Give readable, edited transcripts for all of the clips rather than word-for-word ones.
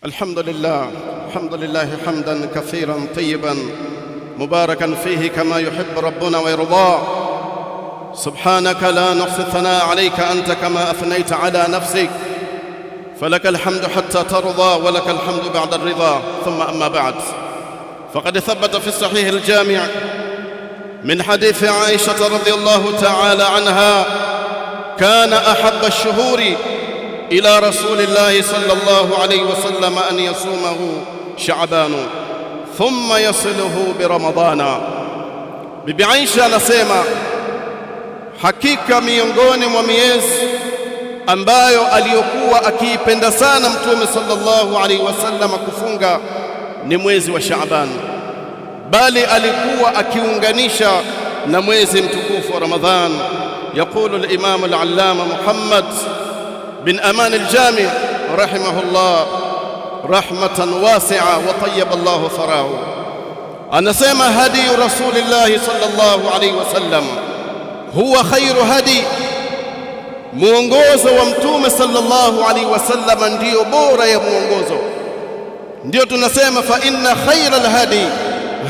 الحمد لله حمدا كثيرا طيبا مباركا فيه كما يحب ربنا ويرضى. سبحانك لا نحصي الثناء عليك أنت كما أثنيت على نفسك، فلك الحمد حتى ترضى ولك الحمد بعد الرضا. ثم أما بعد، فقد ثبت في الصحيح الجامع من حديث عائشة رضي الله تعالى عنها: كان أحب الشهور إلى رسول الله صلى الله عليه وسلم أن يصومه شعبان ثم يصله برمضان. Bibi Aisha anasema hakika miongoni mwa miezi ambayo aliyokuwa akiipenda sana Mtume sallallahu alaihi wasallam kufunga ni mwezi wa Shaaban, bali alikuwa akiunganisha na mwezi mtukufu wa Ramadhan. Yaqulu al-Imam al-Allama Muhammad bin Aman al-Jami rahimahullah rahmatan wasi'a wa tayyaba Allahu tharahu, anasema hadi Rasulillah sallallahu alayhi wasallam huwa khairu hadi, muongozo wa Mtume sallallahu alayhi wasallam ndio bora ya muongozo. Ndio tunasema fa inna khaira al-hadi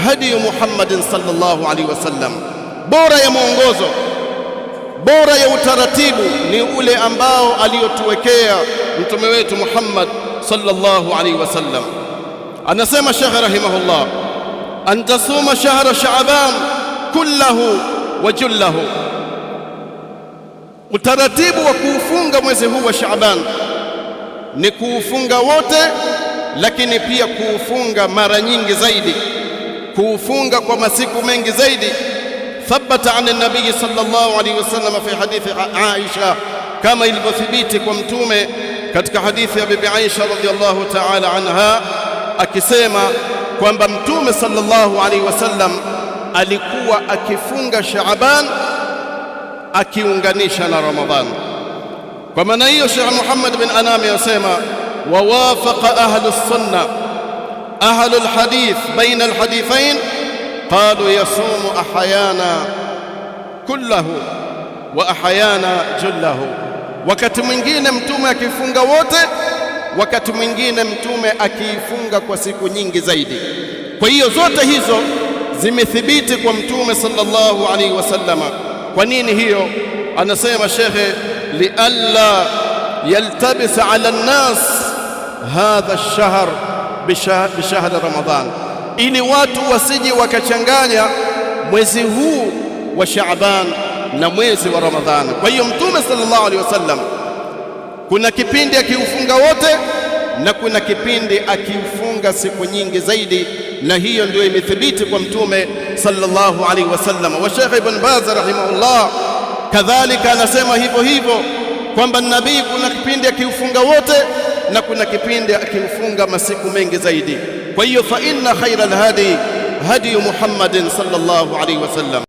hadi Muhammadin sallallahu alayhi wasallam, bora ya muongozo, bora ya utaratibu ni ule ambao aliyotuwekea mtume wetu Muhammad sallallahu alaihi wasallam. Anasema Sheikh rahimahullah, an tasuma shahra Shaaban kullahu wa jullahu, utaratibu wa kuufunga mwezi huu wa Shaaban ni kuufunga wote, lakini pia kuufunga mara nyingi zaidi, kuufunga kwa masiku mengi zaidi. ثبت عن النبي صلى الله عليه وسلم في حديث عائشة كما ilivyothibiti kwa mtume katika hadithi ya bibi Aisha radhiallahu ta'ala anha, akisema kwamba mtume sallallahu alaihi wasallam alikuwa akifunga Shaaban akiunganisha na Ramadhan. Kwa maana hiyo Sheikh Muhammad bin Anami yasema wawafaqa ahlu sunna ahlu alhadith baina alhadithain قالوا يصوم أحيانا كله وأحيانا جله. wakati mwingine mtume akifunga wote, wakati mwingine mtume akifunga kwa siku nyingi zaidi. Kwa hiyo zote hizo zimethibiti kwa mtume sallallahu alaihi wasallam. Kwa nini hiyo? Anasema shekhe, lialla yaltabis ala an-nas hadha ash-shahr bishahr Ramadhan, ili watu wasije wakachanganya mwezi huu wa Shaaban na mwezi wa Ramadhani. Kwa hiyo mtume sallallahu alaihi wasallam kuna kipindi akiufunga wote na kuna kipindi akiufunga siku nyingi zaidi, na hiyo ndio imethibiti kwa mtume sallallahu alaihi wasallam. Wa Sheikh Ibn Baz rahimahullah kadhalika anasema hivyo hivyo kwamba nabii kuna kipindi akiufunga wote na kuna kipindi akiufunga masiku mengi zaidi. Kwa hiyo fa inna khayra al-hadi hadi Muhammadin sallallahu alayhi wasallam.